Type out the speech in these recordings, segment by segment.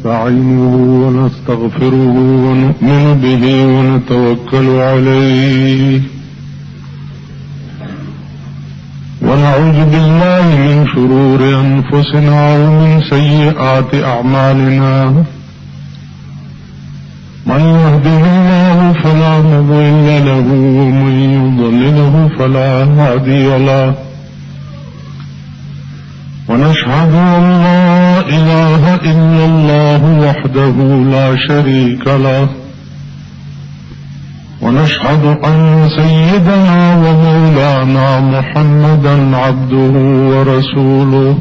ونستعينه ونستغفره ونؤمن به ونتوكل عليه ونعوذ بالله من شرور أنفسنا ومن سيئات أعمالنا من يهده الله فلا مضل له ومن يضلله فلا هادي له ونشهد أن لا إله إلا الله وحده لا شريك له ونشهد أن سيدنا ومولانا محمدا عبده ورسوله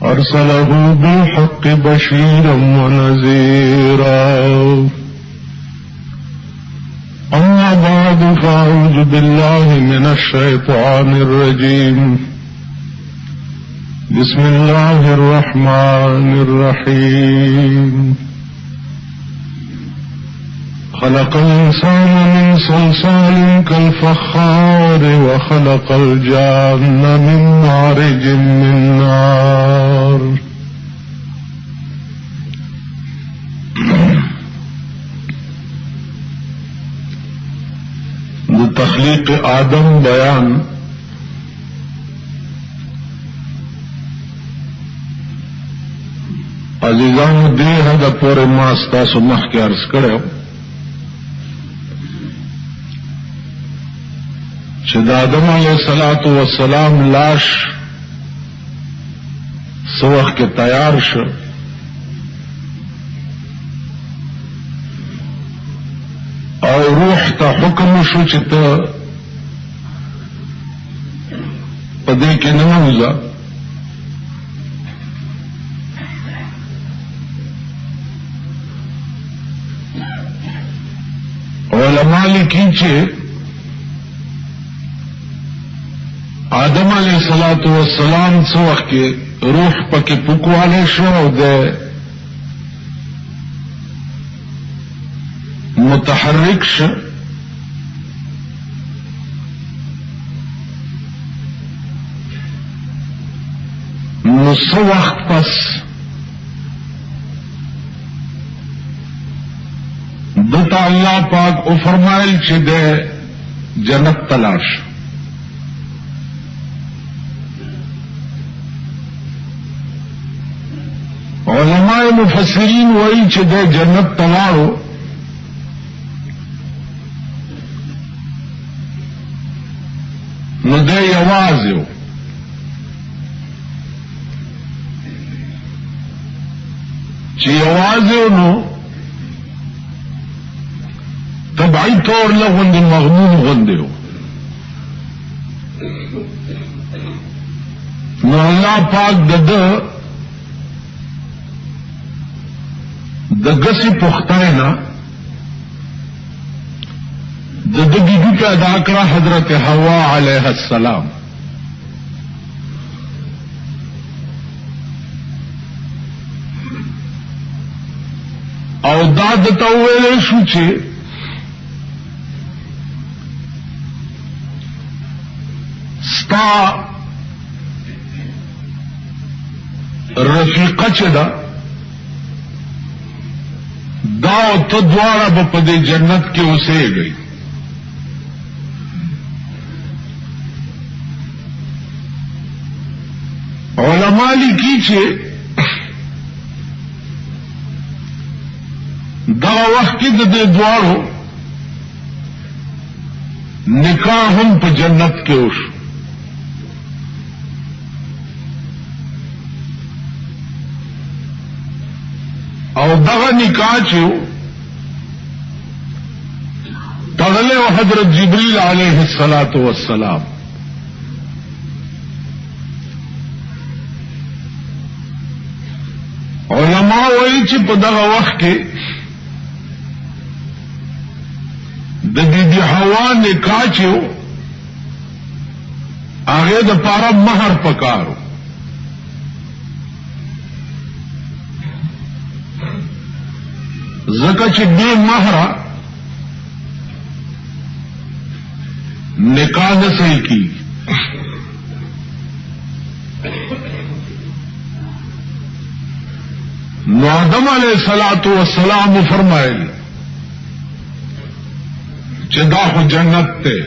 أرسله بالحق بشيرا ونذيرا أما بعد فأعوذ بالله من الشيطان الرجيم بسم الله الرحمن الرحيم خلق الإنسان من صلصال كالفخار وخلق الجان من مارج من نار تخلیق آدم بیان عزیزان دې هغه پورې ما ستاسو مخکې عرض کړو چې د آدم علیه السلام لاش څه وخت کې تیار شو او روح ته حکم شو چې ته په دې کې نه وځه علماء لیکي چې آدم علیہ السلام څو وخت کې روح پکې پکواله شو او د متحرک شو نو څو وخت پس دتا اللہ پاک او فرمائل چې د جنت تلاش علماء مفسرین وایي چې د جنت تلاړو نو د یوازې چې یوازې نو طبعی طور لغند مغموم غندیو نو اللہ پاک د گسی پختاینا د بیبی پیدا کړه حضرت حوا علیہ السلام او دا دته ویلې شو چې ستا رفیقه چې ده دا او ته دواړه به په دې جنت کې اوسېږئ علماء لیکي چې دغه وخت کې د دې دواړو نکاح هم په جنت کې وشو او دغه نکاح چې تړلې او حضرت جبريل علیه السلام علماء وایي چې په دغه وخت کې د بیبي حوا نکاح چې هغه د پاره مہر پکارو زکه چې بے مہر نکاح نه صحیح کی نو آدم علیہ الصلوۃ والسلام فرمایل چې دا خو جنت ته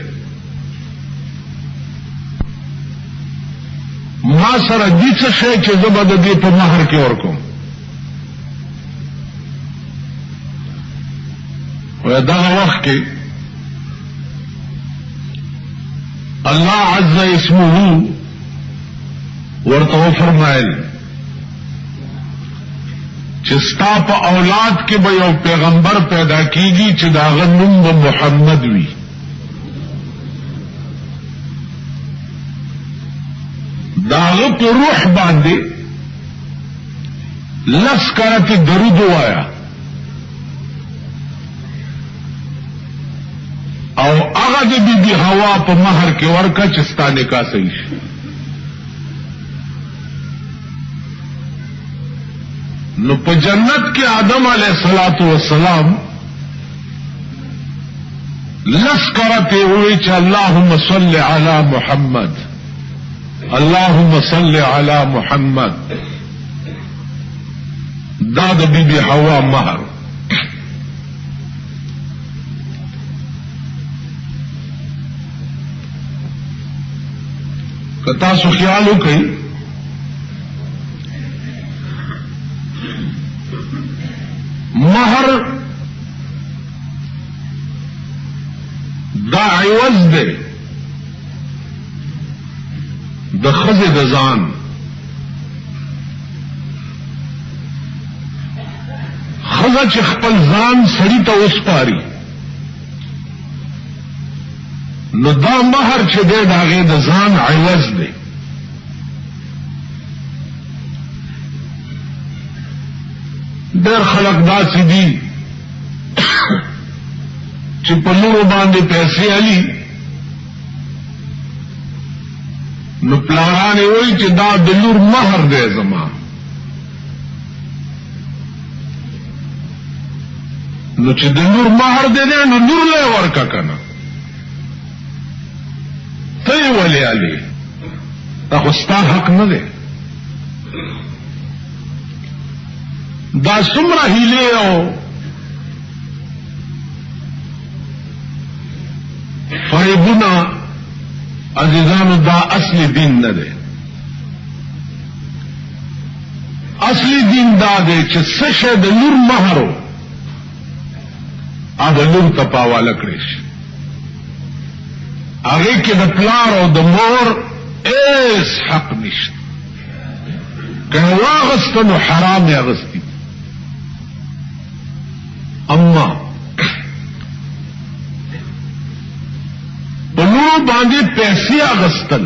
ما سره دې څه شی چې زه به د دې په مہر کې ورکوم و دغه وخت کې الله عز اسمه ورته فرمایل چې ستا په اولاد کې به یو پیغمبر پیدا کیږي چې داغه نوم به محمد وي داغه په روح باندې لس کرته درود وایا او هغه د بیبي حوا په مہر کې ورکا چې ستا نکاح صحیح شي نو په جنت کې آدم علیہ الصلوۃ والسلام لس کرته وی چې اللهم صل علی محمد اللهم صل علی محمد دا د بیبي حوا مہر کتا سو خیال وکړئ مہر دا عوض دے د ښځې د ځان ښځه چې خپل ځان سړي ته وسپاري نو دا مہر چې دی د هغې د ځان عوض دی ډېر خلک داسې دي چې په لورو باندې پیسې علي نو پلارانې وایي چې دا د لور مہر دی زما نو چې د لور مہر دی نو لور له ورکا کنه ته یې ولې علي دا خو ستا حق نه دی دا څومره هیلې او فریبونه عزیزانو دا اصلی دین نه دی اصلی دین دا دی چې څه شی د لور مہر و هغه لور ته پاواله کړی شي هغې کې د پلار او د مور هیڅ حق نشته که یې واغسته نو حرام یې اغستی اما بلو باندې پیسې اغستل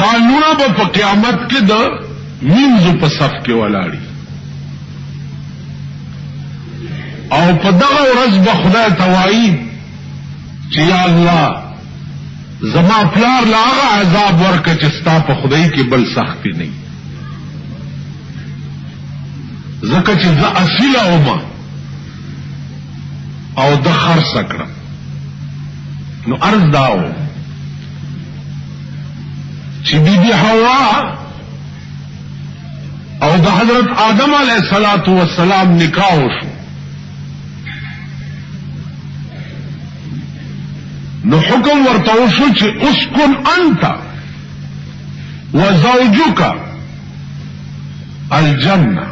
دا لونه به په قیامت کې د مینځو په صف کې ولاړي او په دغه ورځ به خدای ته وایي چې یا الله زما پلار له هغه عذاب ورکړه چې ستا په خدای کې بل سختي نه زکه چې زه اصیله ومه او د خرڅ کړم نو عرض داو چې بیبي حوا او د حضرت آدم علیہ الصلوۃ والسلام نکاح وشو نو حکم ورته وشو چې اسکن انت وزوجک الجنه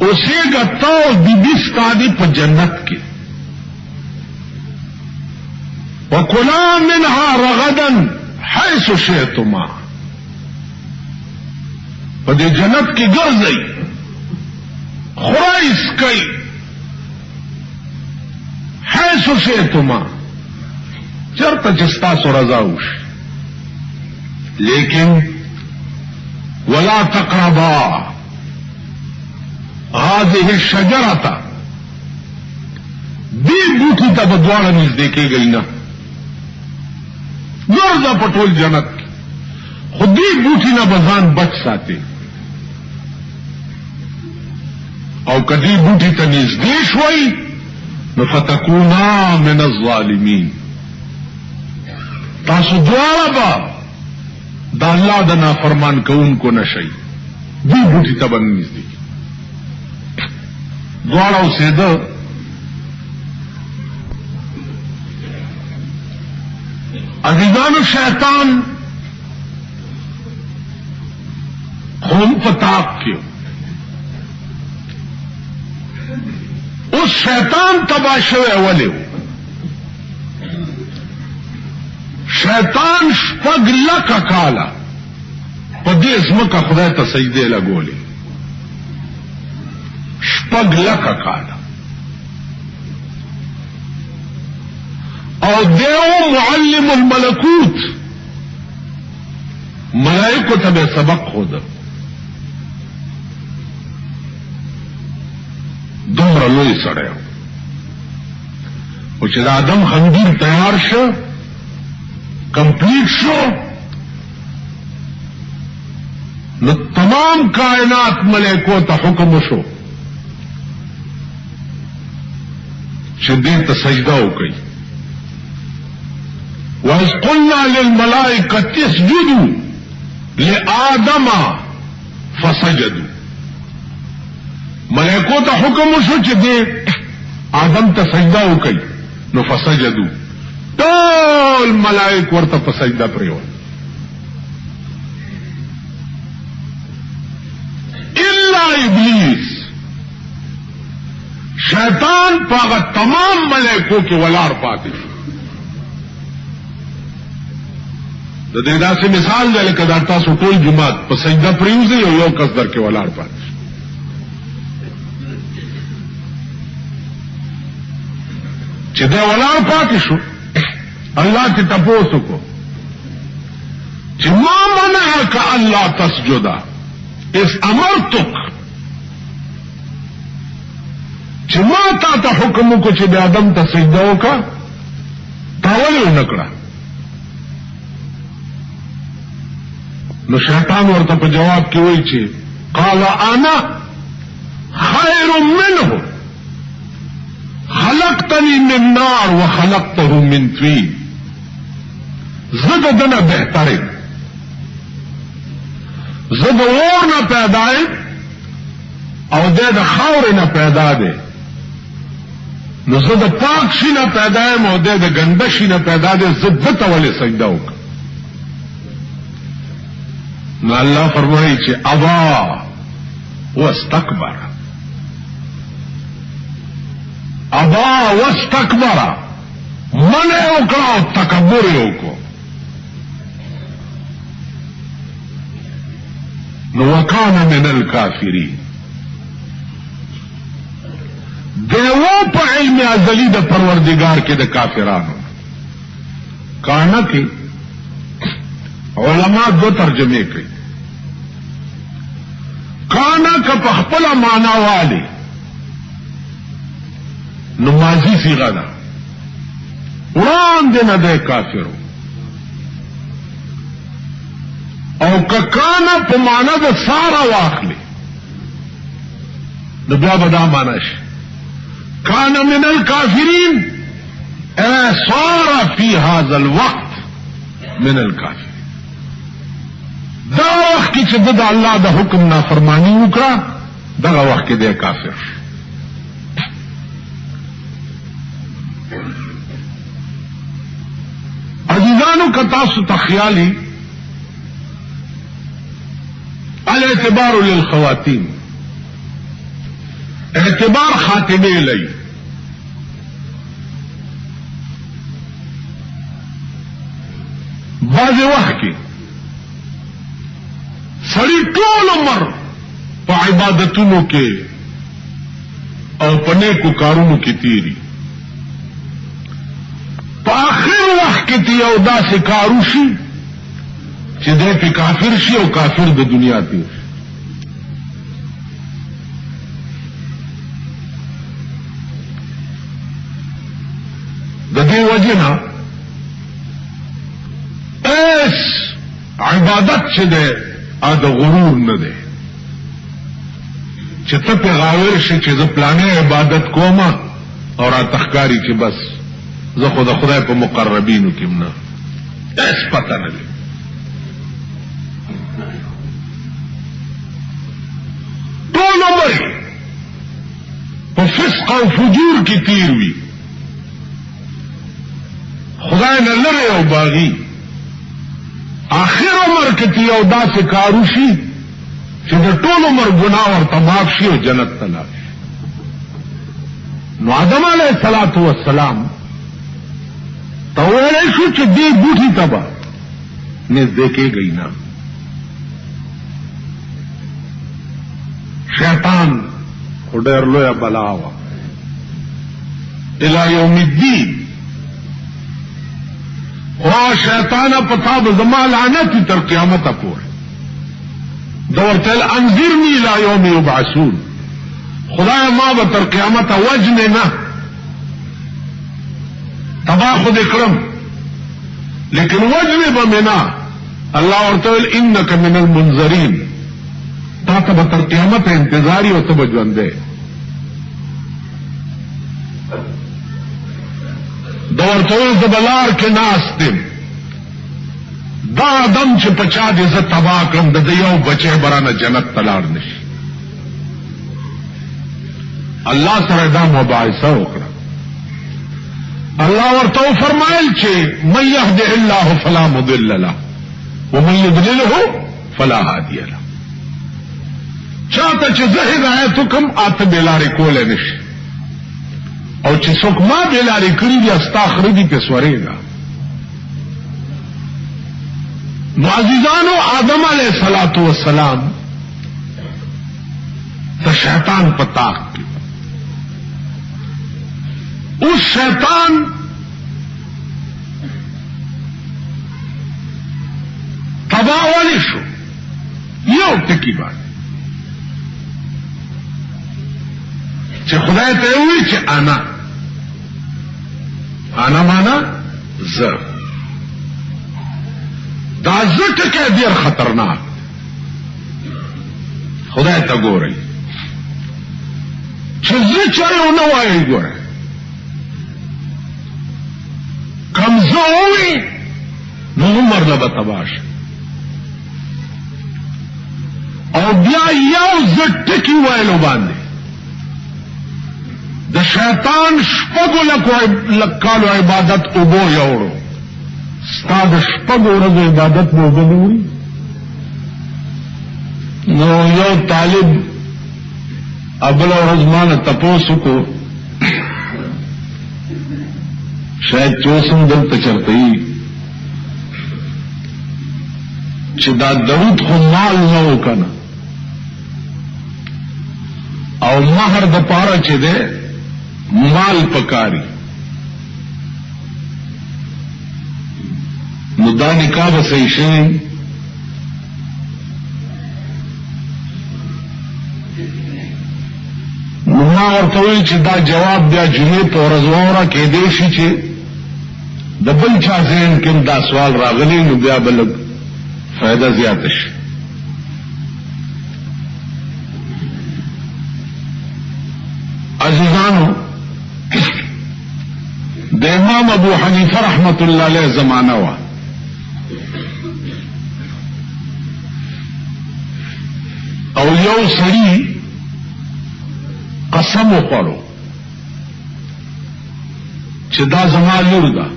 اوسېږه ته او بیبي ستا دي په جنت کې وکلا منها رغدا حيث شئتما په دې جنت کې ګرځئ خورئ اسکئ حيث شئتما چرته چې ستاسو رضا وشي لیکن ولا تقربا هذه الشجرة دی بوټي ته په دواړه نږدې کېږئ نه ګرځه په ټول جنت خو دې بوټي نه به ځان بچ ساتي او که دې بوټي ته نږدې شوئ نو فتکونا من الظالمین تاسو دواړه به دا اللہ دا نافرمان کوونکو نشئی دی بوٹی تبن نزدی دواړه اوسېده عزیزانو شیطان خون پتاق کیو اس شیطان تباہ شوی ولی شیطان شپږ لکه کاله په دې ځمکه خدای ته سجدې لګولې شپږ لکه کاله او دیو معلم الملکوت ملائکو ته به سبق خود دومره لوی سړی او چې د آدم خنجر تیار شو کمپلیٹ شو نو تمام کائنات ملائکو ته حکم شو چې دې ته سجده وکړي وَإِذْ قُلْنَا لِلْمَلَائِكَةِ اسْجُدُوا لِآدَمَ فَسَجَدُوا ملائکو ته حکم شو چې دې آدم ته سجده وکړي نو فسجدوا ټول ملائک ورته په سجده پریوت الا ابلیس شیطان پاغه تمام ملائکو کې ولاړ پاتې شو د دې داسې مثال دی لکه دا تاسو ټول جماعت په سجده پریوځي او یو کس در کې ولاړ پاتې شي چې دا ولاړ پاتې شو اللہ کی تپوس کو چې ما منعك الا تسجد اس امرتك چې ما تا ته حکم کو چې د آدم ته سجده وکړه تا ولې ونکړه نو شیطان ورته په جواب کې وایي چې قال انا خير منه خلقتني من نار وخلقته من طين زد دنه بهترین زد اور نه پیدا او د خاور نه پیدا ده نو زد پاک شي نه پیدا او د ګنده شي نه پیدا ده زد ته ولې سجده وک نو الله فرمایي چې ابا واستكبر ابا واستكبر من وکړه او تکبر وکړه نو وکانه من الکافرین دیو په علم ازلی د پروردگار کې د کافرانو کانه کې علما دو ترجمه کوي کانه که په خپل معنا والی نو ماضی صیغه ده وړاندې نه دی کافرو او ککانا په معنا د سارا واخلي نو بیا به دا معنا شي کان من الکافرین صار فی هذا الوقت من الکافرین دا وخت چې د الله د حکم نافرمانی وکړه دغه وخت کې دی کافر عزیزانو که تاسو تخیالی الاعتبار للخواتیم اعتبار خاتمه لئی بعض وخت کې سړی ټول عمر په عبادتونو کې او په نیکو کارونو کې تیری په آخر وخت کې تی یو داسې کارو شي چې دې په کافر شي او کافر د دنیا تیر د دې وجنه اس عبادت چې ده ا د غرور نه ده چې ته په غاور شي چې زه پلانې عبادت کوم او را تخکاری چې بس زه خو د خدای په مقربینو کې نه اس پته نه فسق او فجور کی تیر وی خدای نه لره او باغی آخر عمر کې تی او داسې کارو شي چې د ټول عمر ګناه ورته معاف شي او جنت ته لاړ شي. نو آدم علیه السلام ته ویلی شو چې دې بوټي ته به نږدې کېږئ نه. شیطان خو ډېر لویه بلا وه الی یوم الدین. خو شیطانه پتا به زما لعنت تر قیامته پورې د ورته ویل انذرني الی یوم یبعثون. خدای ما به تر قیامته وجنې نه تباه خو دې کړم لیکن وجنې به مې نه. الله ورته ویل انک من المنذرین تا ته به تر قیامته انتظار او ته به ژوندی. د ورته ویل زه به لار کې ناست یم دا آدم چې په چا دې زه تباه کړم د ده یو بچی به رانه جنت ته لاړ نه شي. الله سره دا مباحثه وکړه. الله ورته وفرمایل چې من یهده الله فلا مضل له ومن یضلله فلا هادی له. چاته چې زه هدایت وکم اته بې لارې کولی نه شي او چې څوک ما بې لارې کړي دي ستا خره دي پې سورېږه. نو عزیزانو آدم علیه السلام د شیطان په طاق کې اوس شیطان تباه ولی شو یو ټکي باندې چې خدای ته وی چې انا معنا زه دا زه ټکی ډېر خطرناک. خدای ته ګورئ چې زه چا یو نه وایي. ګورئ کم زه ووي نو عمر نه به تباه شي او بیا یو زه ټکي ویلو باندې د شیطان شپږو لکالو عبادت اوبو یوړو. ستا د شپږو ورځو عبادت به اوبه نه وړي. نو یو طالب ابله ورځ ما نه تپوس وکړو شاید چې اوس هم دلته چرته وي چې دا درود خو مال نه و که نه او مهر د پاره چې دی مال پکاري نو دا نکاح به صحیح شوی. نو ما ورته ویل چې دا جواب بیا جمعې په ورځ واوره کېدی شي چې د بل چا ذهن کې دا سوال راغلی نو بیا به لږ فایده زیاته شي. عزیزانو د امام ابو حنیفه رحمت الله علیه زمانه وا او یو سړي قسم وخوړو چې دا زما لور ده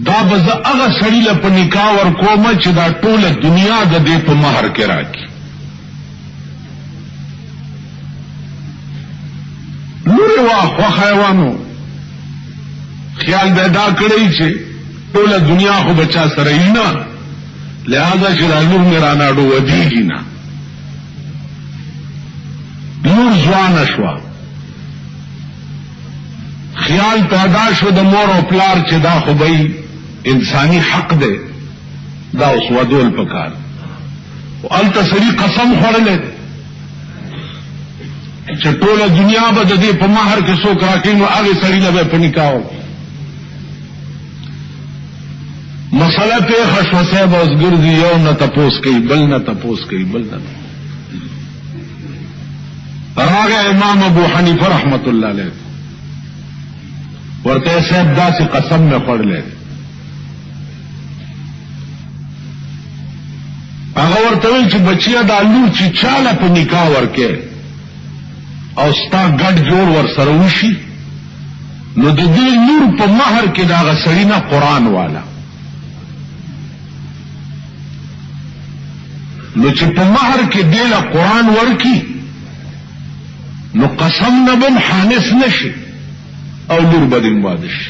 دا به زه هغه سړي له په نکاح ورکوم چې دا ټوله دنیا د دې په مهر کې راکړي. لورې وا خوښه وانو خیال به دا کړی چې ټوله دنیا خو بچا سره یې نه لہذا چې دا لور مې راناړو ودیږي نه. لور ځوانه شوه خیال پیدا شو د مور او پلار چې دا خو به انسانی حق دی دا اوس ودول پکار او هلته سړي قسم خوړلی چې ټوله دنیا به د دې په مهر کې څوک راکړي نو هغې سړي له به یې په نکاح وکړي. مسله پېښه شوه صاحب اوس ګرځي یو نه تپوس کوي بل نه تپوس کوي بل نه. راغی امام ابو حنیفه رحمت الله علیه ورته صاحب داسې قسم مې خوړلی هغه ورته ویل چې بچیه دا لور چې چاله په نکاح ورکې او ستا ګډ جوړ ور سره وشي نو د دې نور په مہر کې دا غسړینا قرآن والا نو چې په مہر کې دیله قرآن ورکی نو قسم نبم حانس نشي او لور بدین وادش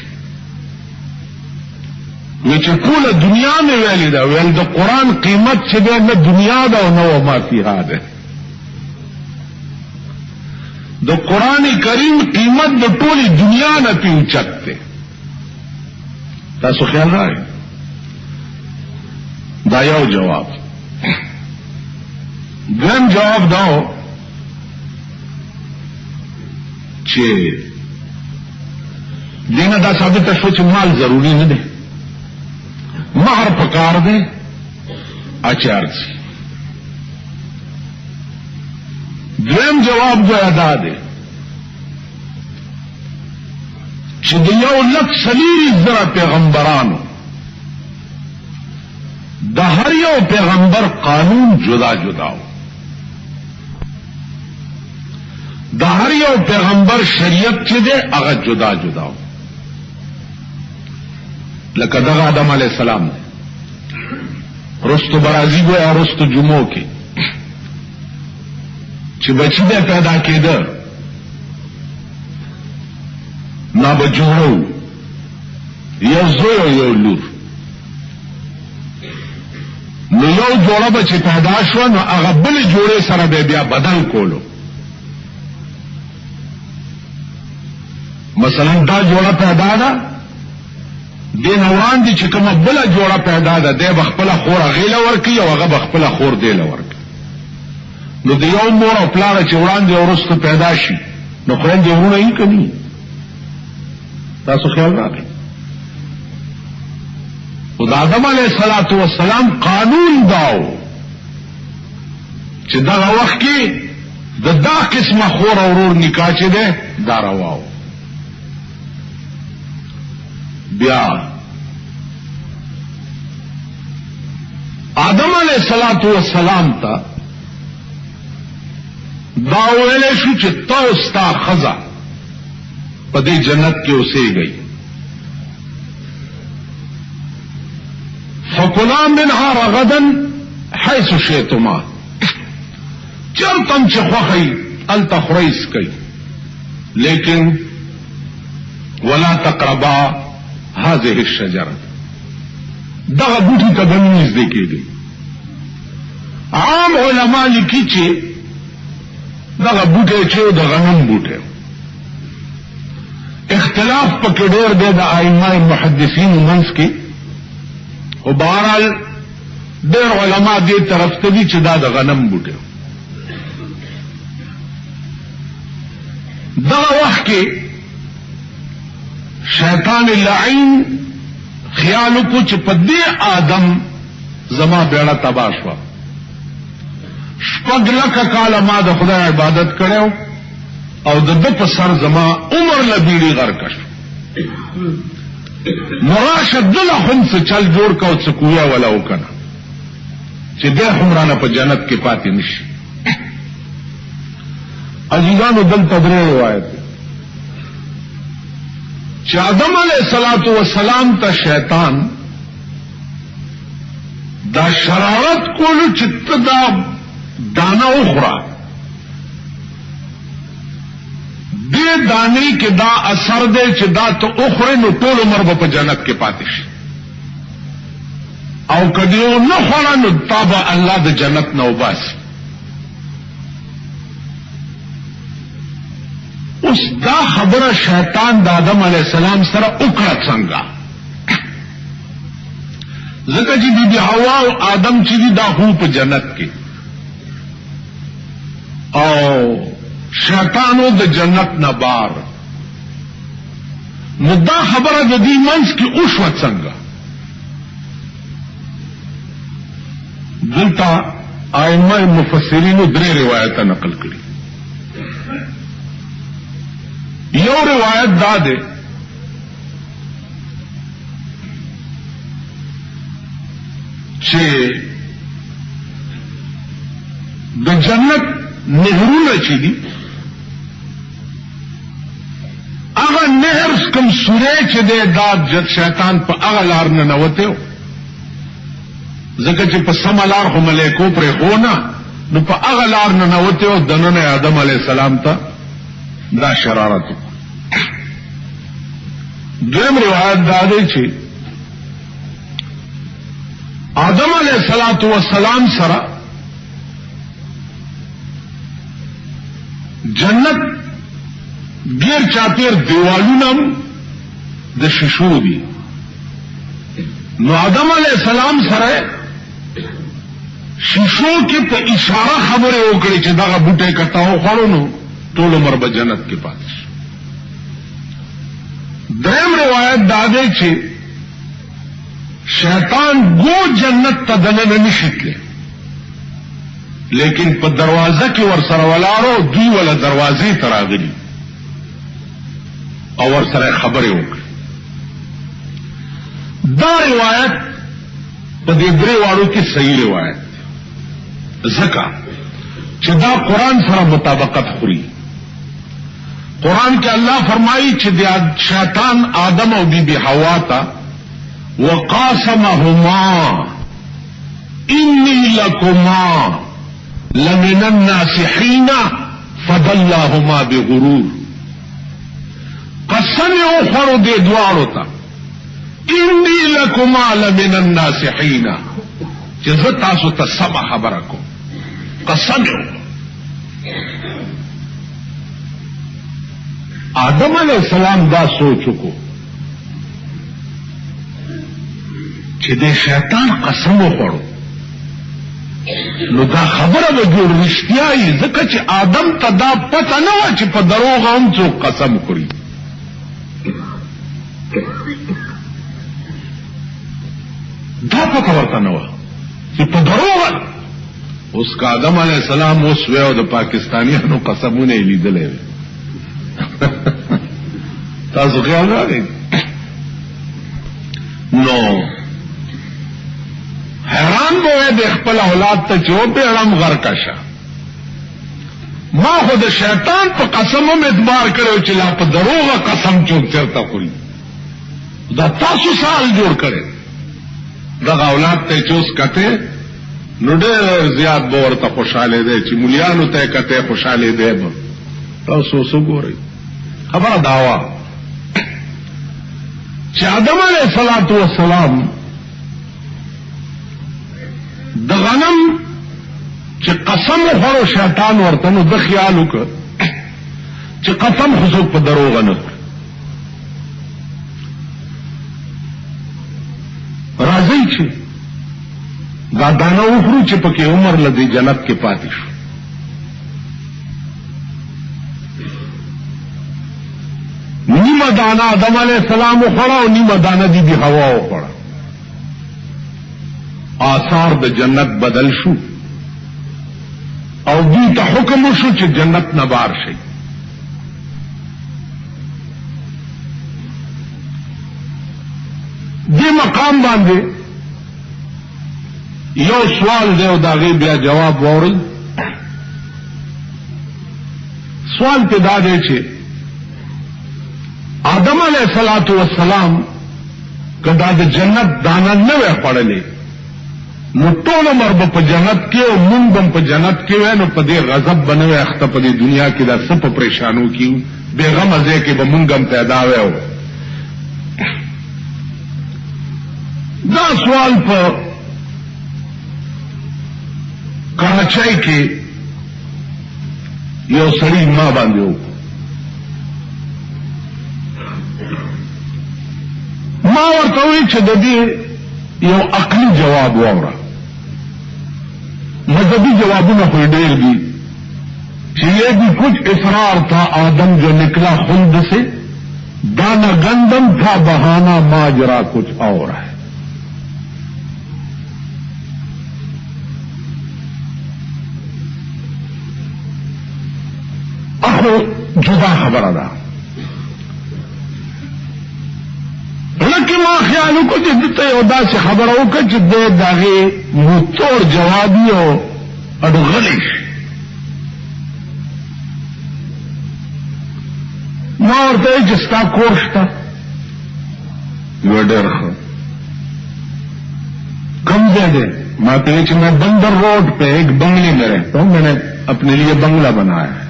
نو چې ټول دنیا مې ویلې دا ویل د قرآن قیمت چې دی نه دنیا دا او نه ما فيها ده د قرآن کریم قیمت د ټولي دنیا نه پیوچت ده تاسو خیال راځي دا یو جواب دویم جواب داو چې دینه دا ثابت شو چې مال ضروری نه ده مہر پکار دے اچار سی دویم جواب جو ادا دے چې د یو لک سلیری زره پیغمبرانو د هر یو پیغمبر قانون جدا جدا و د هر یو پیغمبر شریعت چې ده هغه جدا جدا و لکه دغه آدم علیہ السلام دی رستو برازی گویا رستو جمعو کی چې بچی دے پیدا کېده نا بجوړو یو زوی او یو لور نو یو جوړه بچی پیدا شو نو هغه بل جوړې سره بیا بدل کولو مثلا دا جوړه پیدا ده دین وړاندې دي چې کومه بل جوړه پیدا ده د بخپل خور غیله ورکی او هغه بخپل خور دیله ورکی نو د یو مور او پلار چې وړاندې ورسته پیدا شي نو خويندې ورونه یې کوي تاسو خیال راکړئ او د آدم علیه السلام قانون داو چې دا وخت کې دا قسمه خور او ورور نکاح چې ده دا رواو بیا آدم علیہ السلام تا دا ویلے شو چې توستا خزا پدی جنت کې اوسے گئی فکلا منها رغدا حيث شئتما چرتم چې خوخی التخریس کئی لیکن ولا تقربا هذه الشجره دغه بوټي ته بنځ دی کېږي عام علما لیکي چې دغه بوټي چې د غنم بوټي اختلاف پکې ډېر دی د ائمه محدثین منځ کې او بهرحال ډېر علما دې طرف ته دي چې دا د غنم بوټي دغه وخت کې شیطان اللعین خیالو کو چې په دې آدم زما بیړه تبا شو شپږ لکه کاله ما د خدای عبادت کړو او د دې په سر زما عمر لبیړي غرق شو مراشد لهم څه چل جوړ کو څه کویا ولا وکنه چې دې همرانه په جنت کې پاتې نشي عزیزانو دلته درې روایت چې آدم علیہ السلام ته شیطان دا شرارت کولو چې ته دا دانه اخرى دې دانه کې دا اثر دی چې دا ته اخرى نو ټول عمر په جنت کې پاتې شي او کدیو نه خورا نو تابع الله د جنت نو باسي اوس دا خبره شیطان د آدم علیہ السلام سره وکړه څنګه ځکه چې بی بی حوا او آدم چې دا هو په جنت کې او شیطانو د جنت نه بار نو دا خبره د دې منځ کې اوښه څنګه دلته ائمه مفسرین درې روایت نقل کړي یو روایت دا ده چې د جنت نهرونه چې دي النهر کم سوره چې دی دا شیطان په هغه لار نه نوته ځکه چې په سم لار خو ملائکو پرې خونه نو په هغه لار نه نوته او دنه آدم علی السلام ته دا شرارت. دویم روایت دا دی چې آدم علیہ الصلوۃ والسلام سره جنت غیر چاپیر دیوالونم د شیشو دي نو آدم علیہ السلام سره شیشو کې په اشاره خبره وکړي چې دا بوټه کټاو خورو نو ټول عمر به جنت کې پاتې شي. دریم روایت دا دی چې شیطان گو جنت ته دننه نشي تللی لیکن په دروازه کې ور سره ولاړو دوی ولا دروازې ته راغلي او ور سره خبرې وکړي. دا روایت په دې درې واړو کې صحیح روایت ځکه چې دا قرآن سره مطابقت خوري. قرآن کې الله فرمایي چې د شیطان آدم او بیبي حوا ته وقاسمهما إني لكما لمن الناصحين فضلهما بغرور. قسم اخر دے دوارو تا إني لكما لمن الناصحين چې تاسو ته سم خبره کوم. قسم آدم علیہ السلام دا سوچو کو چې د شیطان قسم وخوړو نو دا خبره به جوړ رښتیا یي ځکه چې آدم ته دا پته نه وه چې په دروغ هم څوک قسم خوري. دا پته ورته نه وه چې په دروغ. اوس که آدم علیه السلام اوس وی او د پاکستانیانو قسمونه یې لیدلی وي تاسو خیال راغی نو حیران بوئے د خپل اولاد ته چې و پیړم غر کشه. ما خو د شیطان په قسم هم اعتبار کړو چې لا په دروغه قسم چوک چرته خوري. دا تاسو سال جوړ کړي دغه اولاد ته چې اوس کته نو ډېر زیات به ورته خوشاله دی چې مولیانو ته کته خوشاله دی. تاسو وګورئ خبره داوا چې آدم علیه السلام د غنم چې قسم وخورو شیطان ورته نو د خیال وکړ چې قسم خو څوک په دروغ نه راځي چې دا دانه وخورو چې پکې عمر لدی جنت کې پاتې شو. نیمه دانه آدم علیہ السلام وخوړه او نیمه دانه دی بی حوا وخوړه. آثار د جنت بدل شو او دوی ته حکم شو چې جنت نه بار شي. دې مقام باندې یو سوال دی او دا غي بیا جواب ووري. سوال ته دا دی چې آدم علیہ السلام کدا د جنت دانه نه وې خړلې نو ټول عمر په جنت کې او مونږ هم په جنت کې وای نو په دې غضب بنوي اخته په دې دنیا کې دا سپ پریشانو کیو بیغم ازه کې به مونږ هم پیدا وایو. دا سوال په کراچۍ کې یو سړی ما باندې وکړ. ما ورته وی چې د دې یو عقلی جواب وره. مذہبی جوابوں کوئی ڈیر دی کہ یہ بھی کچھ اصرار تھا آدم جو نکلا خلد سے دانا گندم تھا بہانا ماجرا کچھ اور ہے. اخو جدا خبر ادا لکه ما خیالو کو چې دته یو داسې خبره وکړه چې د دغه موتور جوابي او اډغلی ما ورته چې ستا کور شته؟ یو ډېر ښه. کم ځای دی؟ ما کہا کہ میں بندر روڈ پہ ایک بنگلے میں رہتا ہوں, میں نے اپنے لیے بنگلہ بنایا ہے,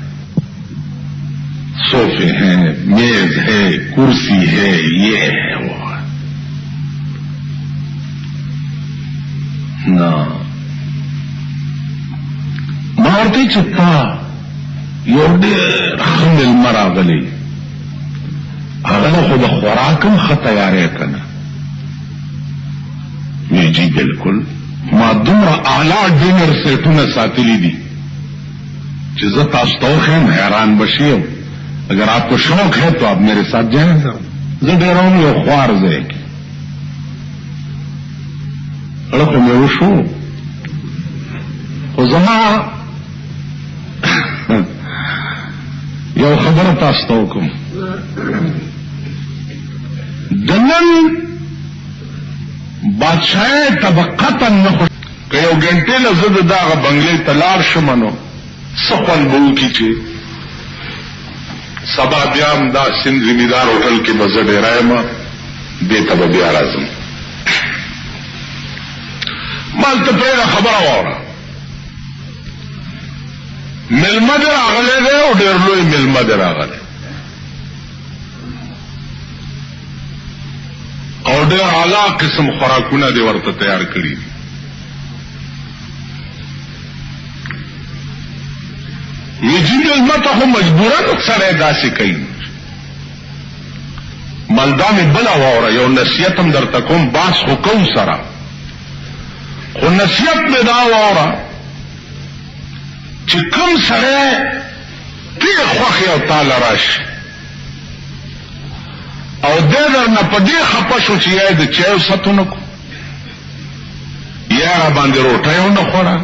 صوفے ہیں, میز ہے, کرسی ہے, یہ ہے وہ ہے. نا مارتی چتا یو ډېر ښه مېلمه راغلی, هغه خو د خوراکم ښه تیاری کنه. وی جی بالکل, ما دومره اعلی ډینر سیټونه ساتلی دي چې زه تاسو ته وښیم حیران بشئ. اگر آپ کو شوق ہے تو آپ میرے ساتھ جائیں. زه ډېر هم یو خوار ځای کې اړه خو مې وشو, خو زما یو خبره تاسو ته وکړم. د نن بادشاہ طبقتا نه خو که یو ګنټې له زه د دغه بنګلې ته لاړ شم نو څه خوند به وکړي چې سبا بیا هم دا سند زمیندار هوټل کې به زه ډېره یم, دې ته به بیا راځم. ما هلته پرېږده خبره واوره, مېلمه دې راغلی دی او ډېر لوی مېلمه دې راغلی او ډېر اعلی قسم خوراکونه دې ورته تیار کړي دي. ویجی مېلمه ته خو مجبورن سړی داسې کوي. مالدا مې بله واوره, یو نصیحت هم درته کوم, باس خو کوم سره, خو نصیحت مې دا واوره چې کوم سړی ډېر خوښ یې او تاله راشي او دی درنه په دې خفه شو چې یا یې د چایو ست ونه کړو, یا را باندې روټۍ ونه خوړه,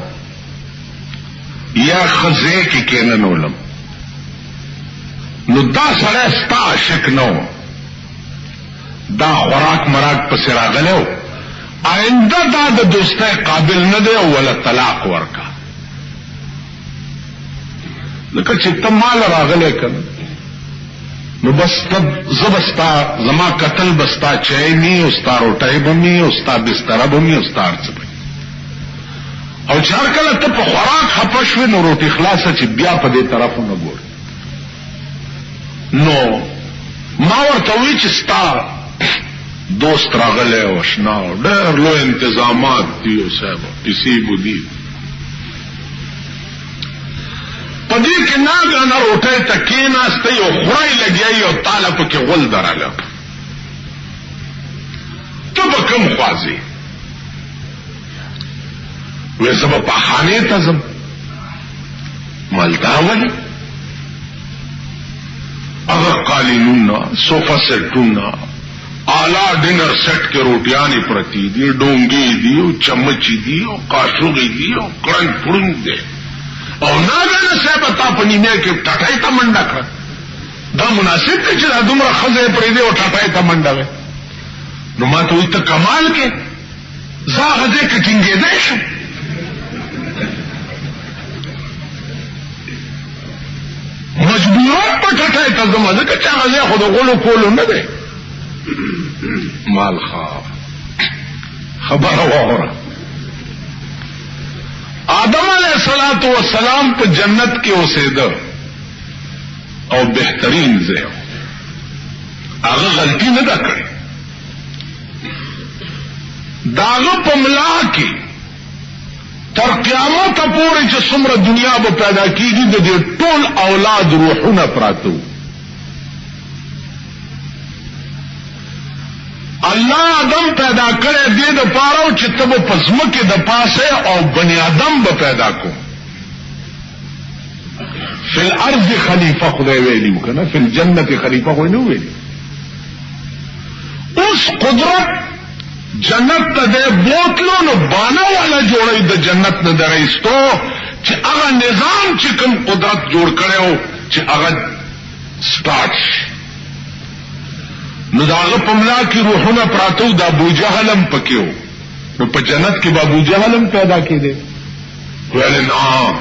یا ښه ځای کې کېننولم, نو دا سړی ستا عاشق نه و, دا خوراک مراک پسې راغلی و, آئنده دا د دوستۍ قابل نه دی او ولا طلاق ورکا. لکه چې ته مال راغلی کنه نو بس زه به ستا, زما قتل به ستا چای نی او ستا روټۍ به مي او ستا بستره به مي او ستا هر څه به, او چې هر کله ته په خوراک خفه شوې نو روټي خلاصه چې بیا په دې طرف ونه ګورې. نو ما ورته وی چې ستا دوست راغلی او اشنا او ډېر لوی انتظامات دي او صاحب کسی بو دي پدې کې ناګانه روټۍ ته کېناسته یو خورای لګیایي او تاله پکې غول دراله, ته به کوم خوازې؟ وی زه به پخانې ته ځم. مالدا ولې؟ هغه قالینونه, صوفه سیټونه, اعلی ډینر سیټ کې روټیانې پرتې دي, ډونګې دي او چمچې دي او قاشوغې دي او کړنګ پړنګ دی, او ناګانه صاحب تا په نیمه کې ټټۍ ته منډه کړه. دا مناسب دی چې دا دومره ښځه یې پرېږدي او ټټۍ ته منډه وی؟ نو ما ته وایي ته کمال کې زه هغه ځای کې ټینګېدی شم. مجبورات په ټټۍ ته ځم, ځکه چې هغه ځای خو د غولو کولو نه دی. مال خواه خبره واوره, آدم علیہ الصلوۃ والسلام په جنت کې اوسېده او بهترین ځای, هغه غلطي نه ده کړې. داغه په ملا کې تر قیامت پورې چې څومره دنیا به پیدا کیږي د دې ټول اولاد روحونه پراته وو. الله آدم پیدا کړی دې د پاره چې ته به په ځمکې د پاسه او بنی آدم به پیدا کو. فی الارض خلیفه خدای ویلی وکنه, فی الجنت خلیفه خو نه ویلی. اوس قدرت جنت ته د بوتلو نو بانا والا جوړی د جنت نه درېستو چې هغه نظام چې کوم قدرت جوړ کړو چې هغه سٹارټ نو داغه پملا کی روحونه پراتو د ابو جهل هم پکيو, نو په جنت کې به ابو جهل هم پیدا کېده. ویل نه,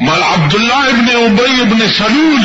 مال عبد الله ابن ابي ابن سلول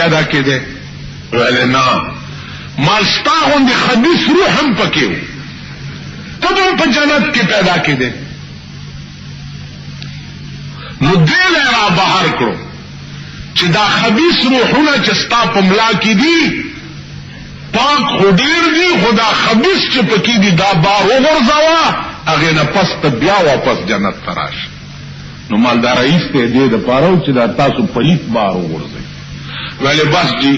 پیدا کېده ویل نه مالستا غوندې خبیث روح هم پکې و تبم په جنت کې پیدا کېده نو دل را بهر کړو چې دا خبیث روحونه چې ستا په ملا کې دي پاک خو ډیر دي خدا خبیث چې پکې دي دا بار وګرځاوه هغه نه پس ته بیا واپس جنت تراش نو مالدار رئیس ته دې د پاره چې دا تاسو پلیت بار وګرځي ویلے بس جی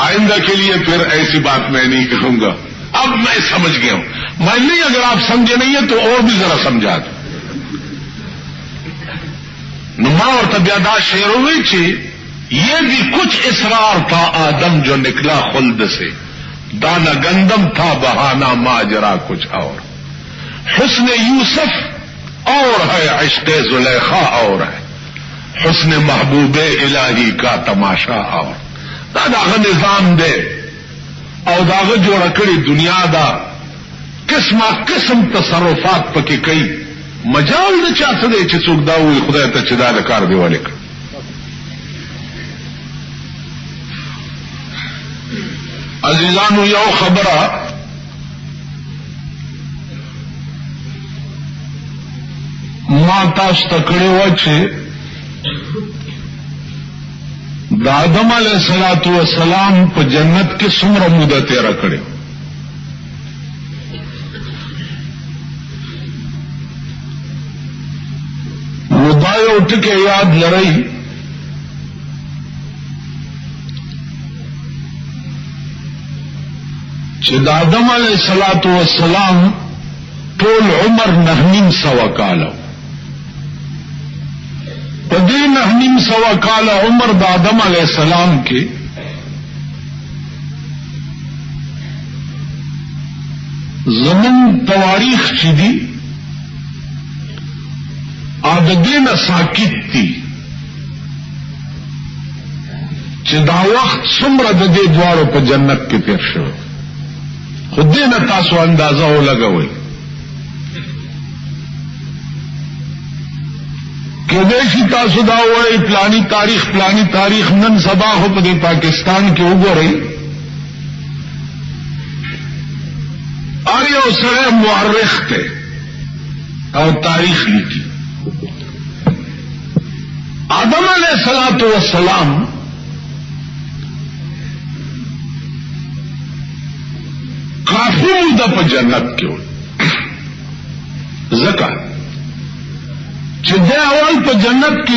آئندہ کے لیے پھر ایسی بات میں نہیں کہوں گا اب میں سمجھ گیا ہوں میں نہیں اگر آپ سمجھے نہیں ہیں تو اور بھی ذرا سمجھا دوں نما اور طبیعت شعر ہوئی تھی یہ بھی کچھ اصرار تھا آدم جو نکلا خلد سے دانا گندم تھا بہانا ماجرا کچھ اور حسن یوسف اور ہے عشق زلیخا اور ہے حسن محبوب الہی کا تماشا اور داغ نظام دے او داغ جوڑ کری دنیا دا قسم قسم تصرفات پکی کئی مجال نه چاته دی چې څوک دا وي خدای ته چې دا د کار دی ولیک عزیزانو یو خبره ما تاسو ته کړی و چې د آدم علیه الصلاۃ والسلام په جنت کې څومره موده تیر کړی یو ټکی یاد لرئ چې د آدم علیه الصلاۃ والسلام ټول عمر 9.5 کاله په دې 9.5 کاله عمر د آدم علیه السلام کې زمون تواریخ چې دي عاددین ساکت تی چې دا وخت څومره د دې دوارو په جنت کې تیر شو خود دې نه تاسو اندازه ولګوئ کله چې تاسو دا وایي پلانی تاریخ نن سبا خو په پاکستان کې وګورئ ار یو سره مورخ ته او تاریخ لیکي آدم علیہ الصلوۃ والسلام کافی مدة په جنت کې و ځکه چې د اول په جنت کې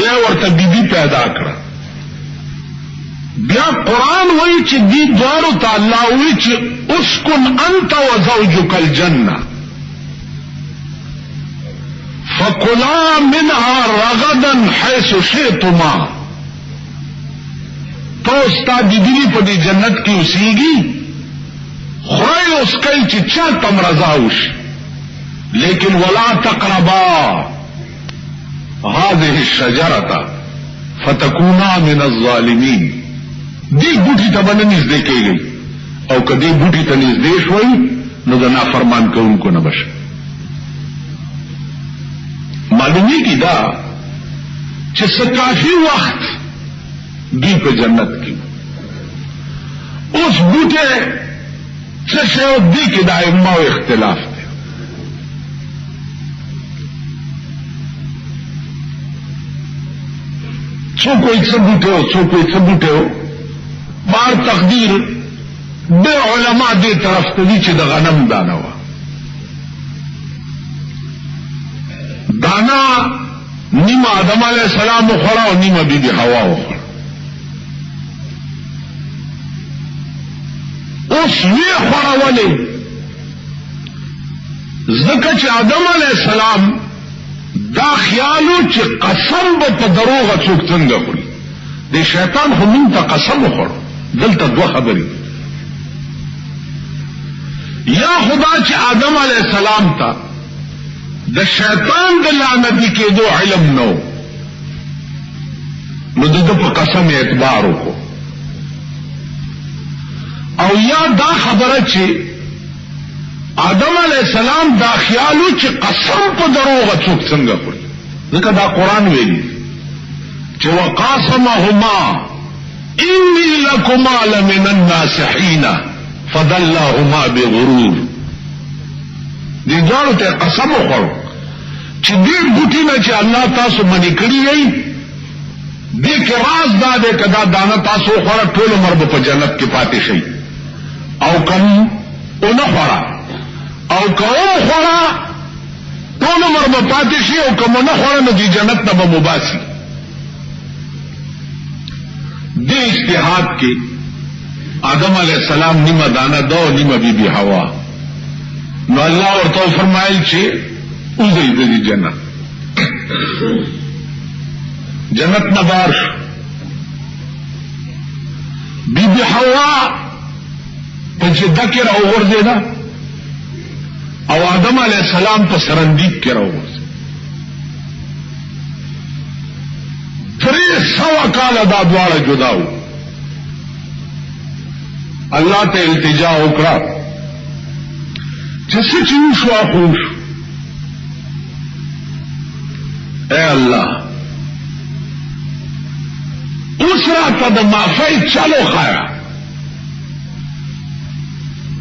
بیا ورته بیبي پیدا کړه بیا قرآن وایي چې دې دوارو ته الله وایي چې اسکن انت وزوجک الجنه فَكُلَا مِنْهَا رَغَدًا حَيْثُ شِئْتُمَا تو استا دیدی په دې جنت کې اوسېږي خورئ اوس کوي چې چا تم رضا وشي لیکن ولا تقربا هذه الشجرة فتكونا من الظالمين دې بوټي ته باندې نږدې کېږي او کدی بوټي ته نږدې شوي نو د نافرمان کوونکو نه بشي معلومی کی دا چې سکافی وخت دی په جنت کې اوس بوټه څه شی دی کې دا ایمه اختلاف دی څوک یې څه بوټه و بار تقدیر د علماء دې طرف ته دي چې د غنم دانه و دانا نیمه آدم علیہ السلام خوڑا اور نیمه بی بی حوا خوڑا اس یہ خوڑا والے ذکر چ آدم علیہ السلام دا خیالو چې قسم به په دروغه څوک څنګه خوري د شیطان هم ته قسم خوړ دلته دوه خبرې یا خدا چې آدم علیہ السلام ته د شیطان د لعنتی کېدو علم نو نو د په قسم اعتبار وکړو او یا دا خبره چې آدم علیہ السلام دا خیالو چې قسم په دروغه څوک څنګه خوري ځکه دا قرآن ویلي چې وقاسمهما إني لكما لمن الناصحين فدلهما بغرور. دې دواړو ته قسم وخوړ چې دې بوټي نه چې الله تاسو منې کړی یې دې کې راز دا دی که دا دانه تاسو وخوړه ټول عمر به په جنت کې پاتې شئ، او کم ونه خوړه، او که وخوړه ټول عمر به پاتې شي، او که ونه خوړه نو دې جنت نه به مباسي. دې اجتهاد کې آدم علیہ السلام نیمه دانه دو نیمه بی بی حوا، نو الله ورته فرمایل چې اوځي د جنت جنت نه بار شو. بی بی حوا په جده کې راوغورځېده او آدم علیہ السلام په سرندیب کې راوغورځېد. 300 کاله دا دواړه جدا وو. الله ته التجا وکړه چې څه چې وشو خو شو. اے الله اوس راته د معافۍ چلو خایا،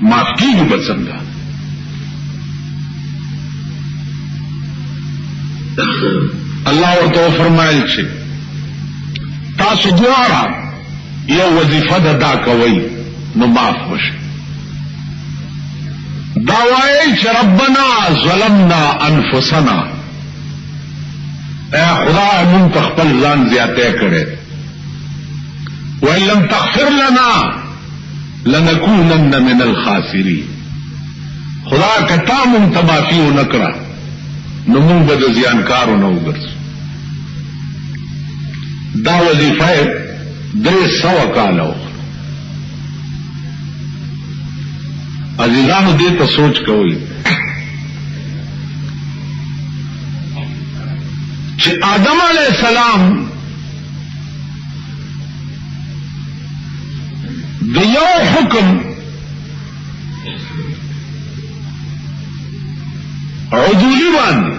معاف کیږي به څنګه؟ الله ورته فرمایل چې تاسو دواړه یو وظیفه ده دا کوئ نو معاف وشي. دا وایي چې ربنا ظلمنا انفسنا، اے خدا مون په خپل ځان زیاته کړي، وان لم تغفر لنا لنكونن من الخاسرین. خدا کتا مون تبافی نکړه نو مون به د زیانکارو نه وګرځو. دا وظیفه 300 کاله وکړه. عزیزانو دې ته سوچ کوئ چې آدم علیہ السلام د یو حکم عدولی باندې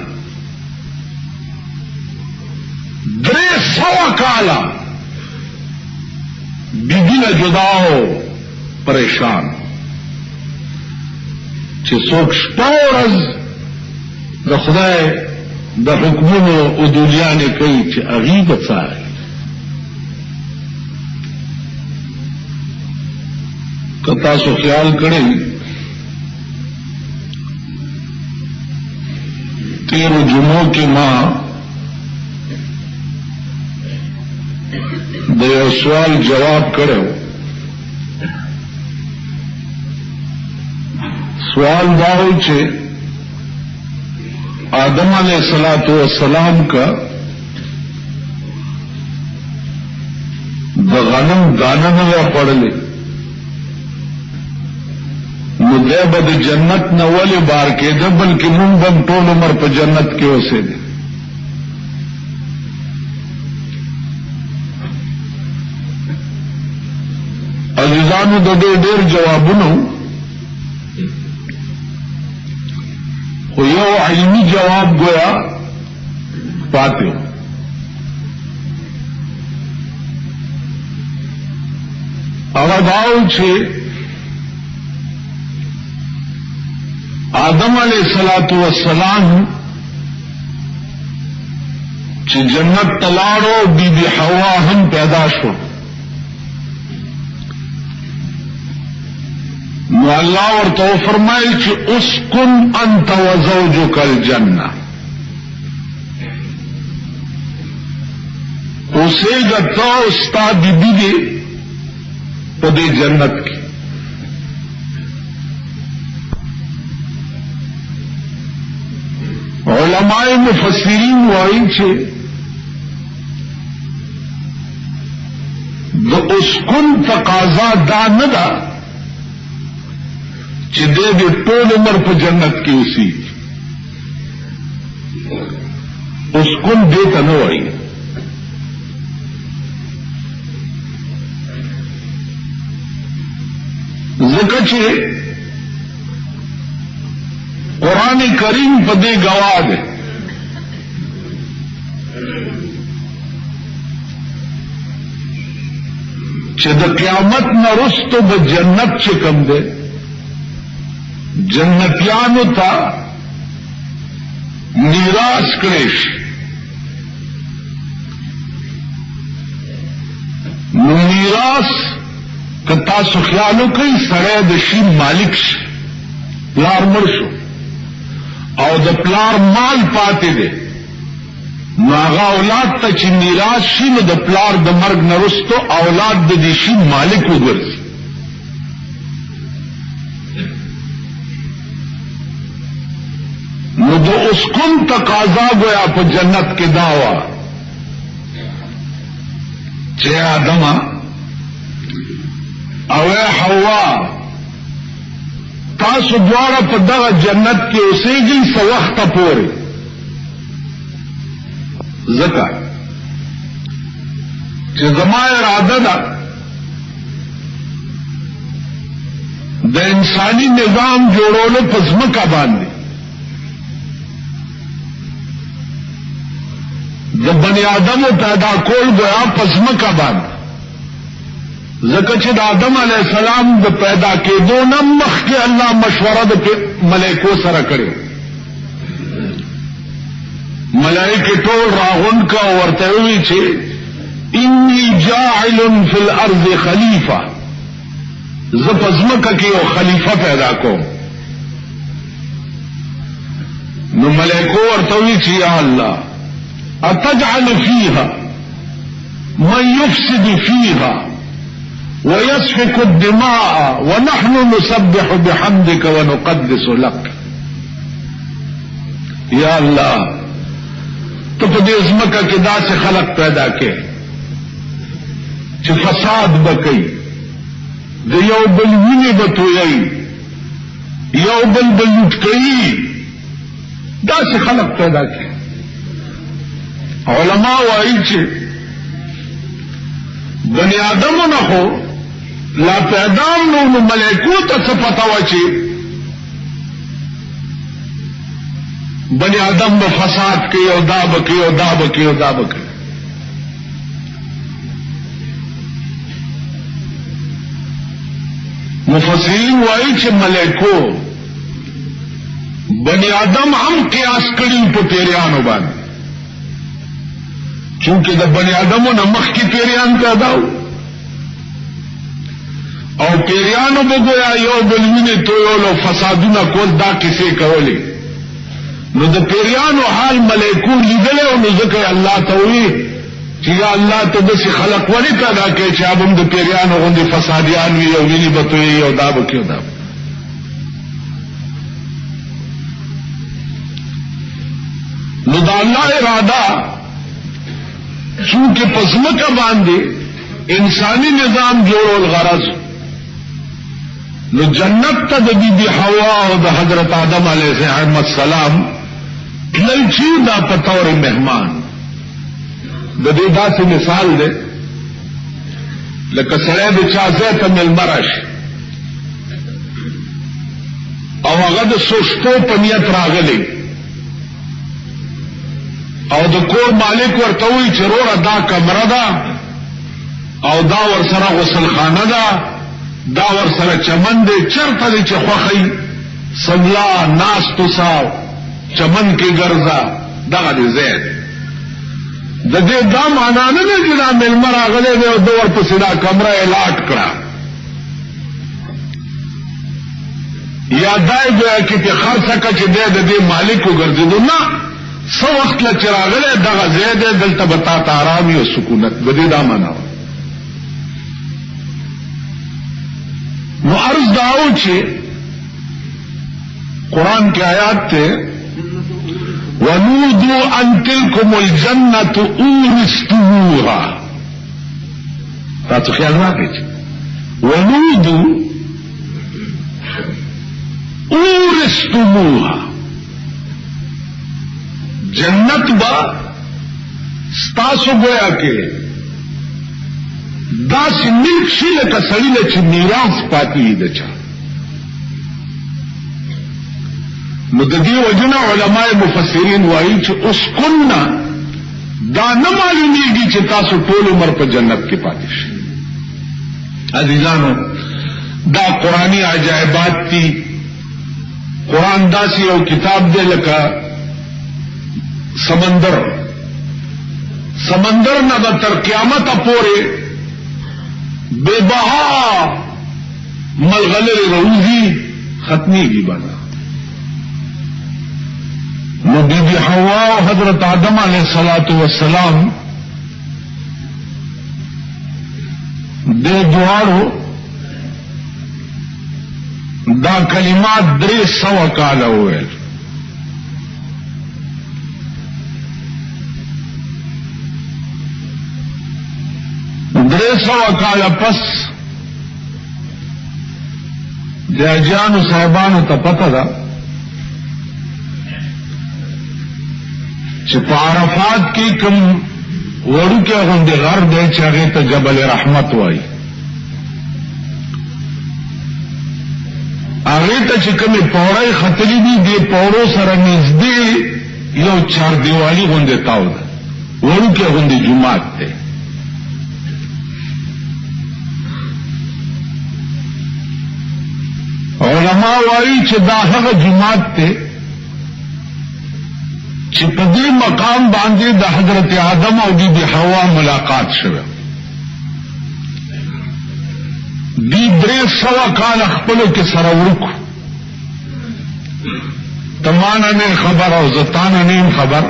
300 کاله بیبی نه جدا ہو پریشان چې څوک شپه ورځ د خدای د حکمونو عدولیانې کوي چې هغې به څاري. که تاسو خیال کړئ تیرو جمعو کې ما د یو سوال جواب کړو. سوال دا ہو چې آدم علیہ الصلوۃ والسلام کا د غنم دانه نه پړلې نو دی به د جنت نه ولې بار کېده بلکې مونږ هم ټول عمر په جنت کې اوسېدل. عزیزانو د دې ډېر جوابونه خو یو علمی جواب گویا پاتے ہو. هغه داو چې آدم علیہ الصلوۃ والسلام چې جنت تلاړو بی بی حوا هم پیدا شو. نو الله ورته فرمایي چې اسکن انت وزوجک الجنه، اوسېږه ته او ستا بیبي دې په دې جنت کې. علماء مفسرین وایي چې د اسکن تقاضا دا نه ده چې دې ټول عمر په جنت کې اوسي. اسکن دې ته نه وایي. ځکه چې قرآن کریم په دې گواه دی چې د قیامت نه وروسته به جنت چې کوم دی جنتیانو ته میراث کړی شي. نو میراث که تاسو خیال وکړئ سړی د شي مالک شي، پلار مړ شو او د پلار مال پاتې دی، نو هغه اولاد ته چې میراث شي نو د پلار د مرګ نه وروسته اولاد د دې شي مالک وګرځي. نو د اسکن تقاضا گویا په جنت کې داوا چې آدم او حوا تاسو دواړه په دغه جنت کې اوسېږئ څه وخته پورې، ځکه چې زما اراده ده د انساني نظام جوړولو په ځمکه باندې د بنی آدمو پیدا کول گویا په ځمکه باندې، ځکه چې د آدم علیه السلام د پیدا کېدو نه مخکې الله مشوره د ملائکو سره کړې. ملائکه ټول راغونډ کا ورته وی چې انی جاعل فی الارض خلیفہ، زه په ځمکه کې یو خلیفہ پیدا کوم. نو ملائکو ورته وی چې یا الله اتجعل فيها من يفسد فيها ويسفك الدماء ونحن نسبح بحمدك ونقدس لك. یا الله تو په دې ځمکه کې داسې خلق پیدا کړي چې فساد وکړي، د یو بل وینې به تویوي، یو بل لوټ کوي، داسې خلق پیدا کړي. علماء وایي چې بنی آدمونه خو لا پیدا نو ملائکو ته څه پته وه چې بنی آدم به فساد کوي او دا به کوي او دا به کوي او دا به کوي. مفسرین وایي چې ملائکو بنی آدم هم قیاس کړي په پیریانو باندې، چونکہ د بنی آدمو نه مخکې پیریان پیدا و او پیریانو به گویا یو بل وینې تویول او فسادونه کول، دا کیسې کولې. نو د پیریانو حال ملائکو لیدلی او نو ځکه الله ته وایي چې یا الله ته داسې خلق ولې پیدا کړې چې هغه هم د پیریانو غوندې فسادیان وي او وینې به تویوي او دا به کوي او دا به. نو د الله اراده چونکہ پسمکہ باندھے انسانی نظام جوڑول غرض، نو جنت تا دا بی بی حوا او دا حضرت آدم علیہ السلام للچی دا پتور مہمان دا دے دا سے مثال دے لکہ سڑے دا چازے تا مل مرش او اغد سوشتو پنیت راغلی او د کور مالک ورته وی چې وروره دا کمره ده او دا ورسره غسل خانه ده، دا ورسره چمن دی، چرته دی چې خوښی سملا ناستو ساو چمن کې ګرځه، دغه دی ځای. د دې دا معنا نه ده چې دا مېلمه راغلی دی او ده ورپسې دا کمره یې لاټ کړه یا دا یې ګویا کې پې خرڅه کړه چې دی د دې مالک وګرځېدو. نه، سو وقت لا چراغله دغه زید دلته بتا ته آرامي او سکونت بده دا معنا. نو عرض داو چې قرآن کی آیات ته ونودوا ان تلكم الجنة اورثتموها، تاسو خیال راکړئ ونودوا اورثتموها، جنت با ستاسو گویا کے دا سی ملک شی لکا سڑی لچی میراث پاتی دچا. نو د دې وجنه علماء مفسرین وایي چې اسکننا دا نه معلومیږي چې تاسو ټول عمر په جنت کې پاتې شئ، عزیزانو دا قرآنی عجائبات تی. قرآن داسی او کتاب دے لکا سمندر نہ تر قیامت پورے بے بہا ملغلر روزی ختمی کی بنا. نو بی بی حوا و حضرت آدم علیہ الصلوۃ والسلام دے دوارو دا کلمات 300 کاله وویل. کاله پس د اجانو صاحبانو ته پته ده چې په عرفات کې کوم وړوکی غوندې غر دی چې هغې ته جبل رحمت وایي. هغې ته چې کومې پوړۍ ختلي دي دې پوړو سره نږدې یو چاردیوالي غوندې تاو ده، وړوکی غوندې جومات دی. علماء وایي چې دا هغه جومات دی چې په دې مقام باندې د حضرت آدم او بی بی حوا ملاقات شوه. دی 300 کال خپلو کې سره ورکو، تمانا نه خبر او زتانا نه خبر.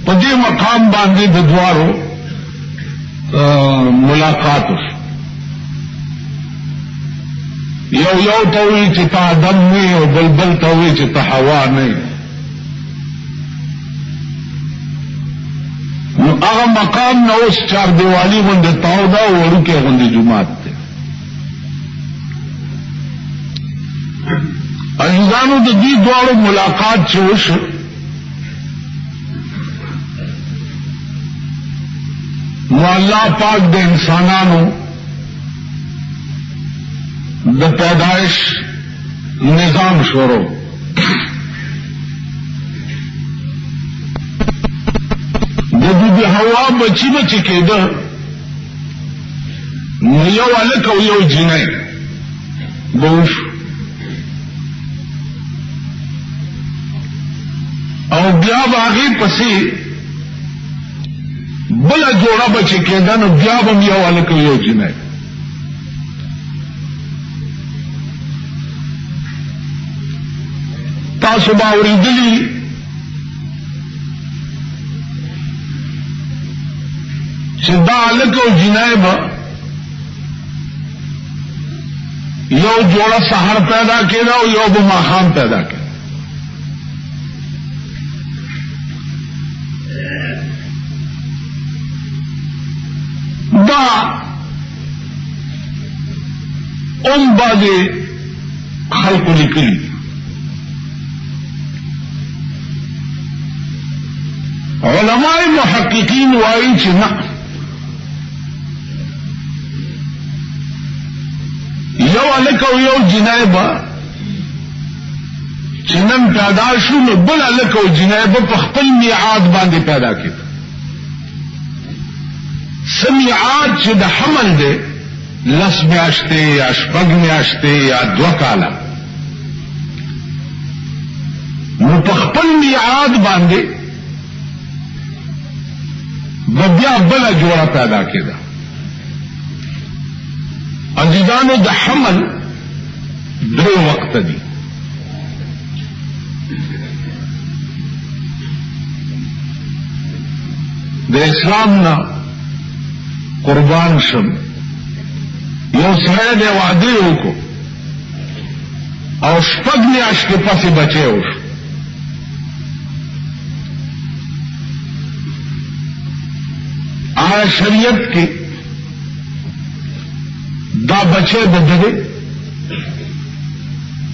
په دې مقام باندې د دوارو ملاقات وشو. یو ته وی چې تا آدم نه او بلبل ته وی چې تا حوا نه. نو هغه مقام نو اوس چار دیوالی غوندې تاو ده او وړوکی غوندې جومات دی. عزیزانو د دې دواړو ملاقات چې وشو نو الله پاک د انسانانو د پیدائش نظام شروع. د بی بی حوا بچی کېده، نو یو هلک او یو جینۍ به وشو، او بیا به هغې پسې بله جوړه به چې کېده، نو بیا به هم یو هلک او یو جینۍ. تاسو به اورېدلي چې دا هلک او جینۍ به یو جوړه سحر پیدا کېده او یو به ماښام پیدا کېده. دا بعضې خلقو لیکلي. علماء محققین وایي چې نه، یو هلک او یو جینۍ به چې نن پیدا شو، نو بل هلک او جینۍ به په خپل میعاد باندې پیدا کېده. څه میعاد چې د حمل دی 10 میاشتې یا 6 میاشتې یا 2 کاله، نو په خپل میعاد باندې بیا بله جوړه پیدا کېده. عزیزانو د حمل 3 وخت دي. د اسلام نه قربان شم، یو سړی دی وعده وکړو او 6 میاشتې پسې بچی وشو. آیا شریعت کې دا بچه د دې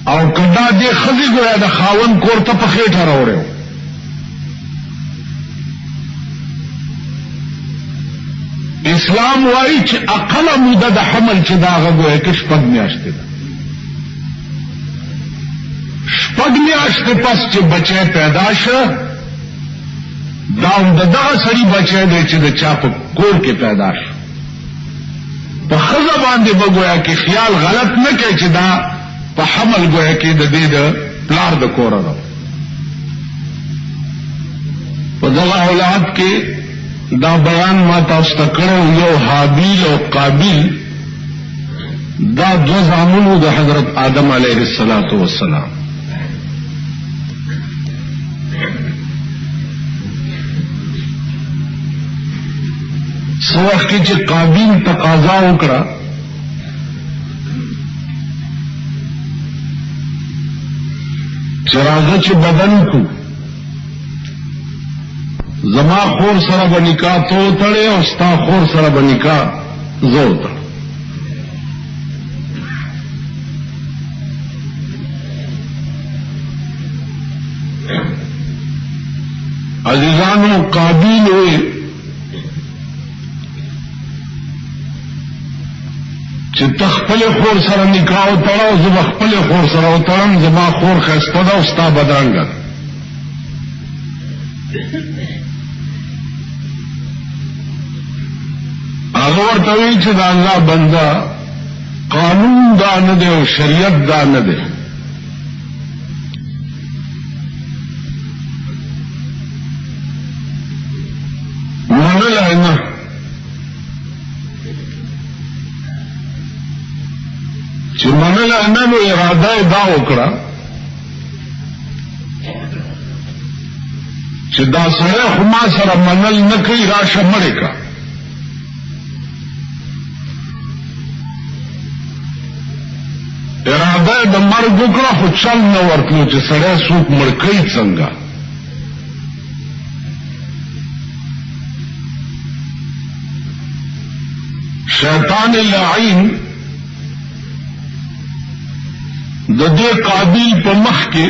او کدا دې خزي ګویا د خاون کور ته په خېټه راوړو؟ اسلام وایي چې اقل موده د حمل چې دا غویا کې 6 میاشتې ده. 6 میاشتې پس چې بچه پیدا شه، دا هم د دغه سړي بچی دی چې د چا په کور کې پیدا شو. په ښځه باندې به گویا کې خیال غلط نه کوي چې دا په حمل گویا کې د دې د پلار د کوره ده. په دغه اولاد کې دا بیان ما تاسو ته کړو، یو حابیل او قابیل دا دو زامنو د حضرت آدم علیه السلام. سو وخت کې چې قابیل تقاضا وکړه چې راځه چې بدن کو زما خور سره به نکاح تو تړې او ستا خور سره به نکاح زه وتړم. عزیزانو قابیل ہوئے چې تخپل خور سره نکاح وتړو، زه به خپل خور سره وتړم، زما خور ښایسته ده او ستا بدرنګه ده. هغه ورته وایي چې د الله بنده قانون دا نه دی او شریعت دا نه دی. منلی نه، چې منلی نه نو اراده یې دا وکړه چې دا سړی خو ما سره منل نه کوي، راشه مړې کا. اراده د مرګ وکړه خو چل نه ورتلو چې سړی څوک مړ کوي څنګه. شیطان لعین د دې قابیل په مخ کې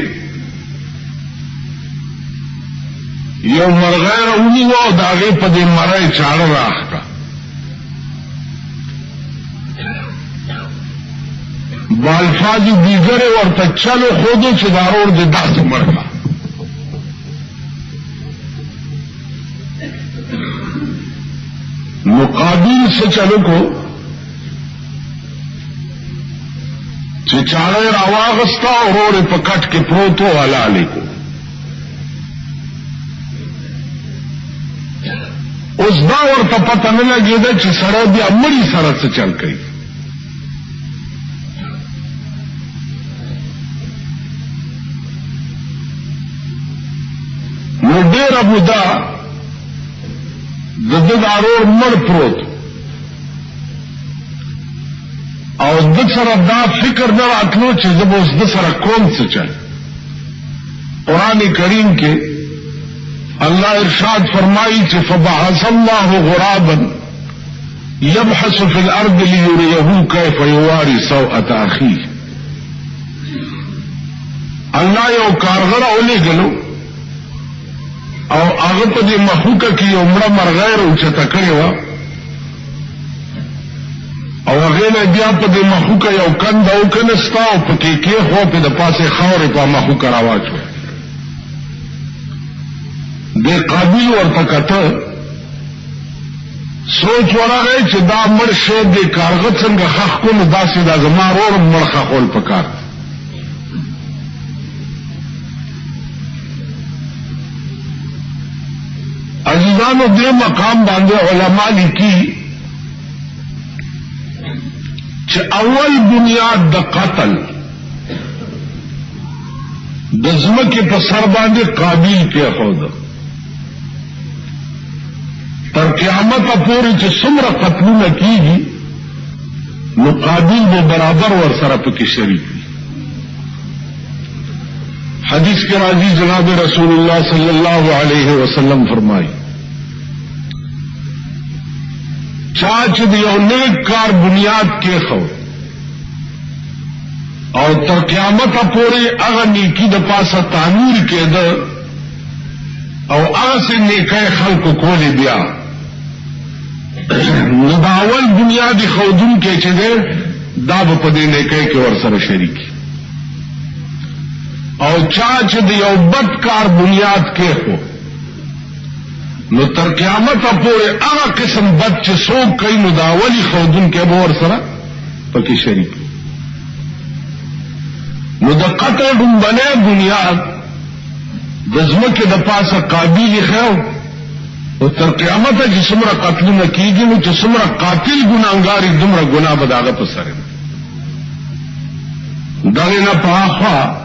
یو مرغۍ راونیوه او د هغې په دې مرۍ چاړه رااخته. بالفاظ دیگرے ورته چلو خودو چې دارور دې داسې مرغه. مقابل سے چلو کو چې چاړه راواغستا او ورور په کټ کې پروتو حلاله کو. اوس دا ورته پته نه لګېده چې سړی بیا مړي سره څه چل کوي. نو ډېره موده د ده دارور مړ پروت او د سره دا فکر نه راتلو چې زه به اوس د سره کوم څه چل. قرآن کریم کې اللہ ارشاد فرمائی کہ فبعث اللہ غرابا یبحث فی الارض لیریہ کیف یواری سوءۃ اخیہ. اللہ یو کارغر اولی گلو او هغه په دې مخوکه کې یو مړه مرغۍ راوچته کړې وه او هغې نه بیا په دې مخوکه یو کنده وکنسته او پکې کېښوه، پې د پاسې خاورې په مخوکه راواچوه. دې قابل ورته کته، سوچ ورغی چې دا مړ شی دې کارغه څنګه خښ کړو، نو داسې دا زما ورور مړ خښول پکار. عزیزانو دې مقام باندې علماء لیکي چې اول بنیاد د قتل د ځمکې په سر باندې قابل کېښود. تر قیامت پورې چې څومره قتلونه کیږي نو قابل به برابر ور سره پکې شریک وي. حدیث کے راضی جناب رسول اللہ صلی اللہ علیہ وسلم فرمائی چاچ دیو نیک کار بنیاد کے خو اور تر قیامت پورے اگر نیکی د پاسا تعمیر کے د او آسے نیکے خلق کھولے بیا نداول بنیادی خودن کے چدے داب پدے نیکے کے ور سر شریکی او چاچ د یو بدکار بنیاد کې خو نو تر قیامت پورې هغه قسم بد چې څوک کوي نو دا اولی ښودونکی به ورسره پکې شریک نو د قتل ډومبنی بنیاد د ځمکې د پاسه قابل ایښی او تر قیامته چې څومره قتلونه کېږي نو چې څومره قاتل ګناهګار وي دومره ګناه به د هغه په سر وي دغې نه په هاخوا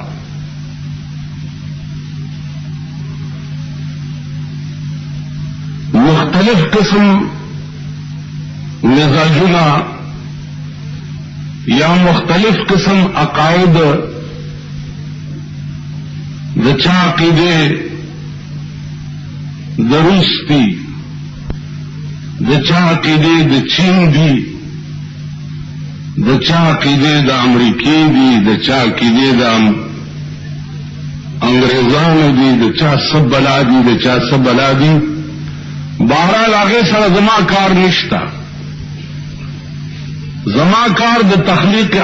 مختلف قسم مزاجونه یا مختلف قسم عقاید د چا عقیدې د روس دي د چا عقیدې د چین دي د چا عقیدې د امریکې دي د چا عقیدې د انګریزانو دي د چا څه بلا دي د چا څه بلا دي بہرحال هغې سره زما کار نشته زما کار د تخلیق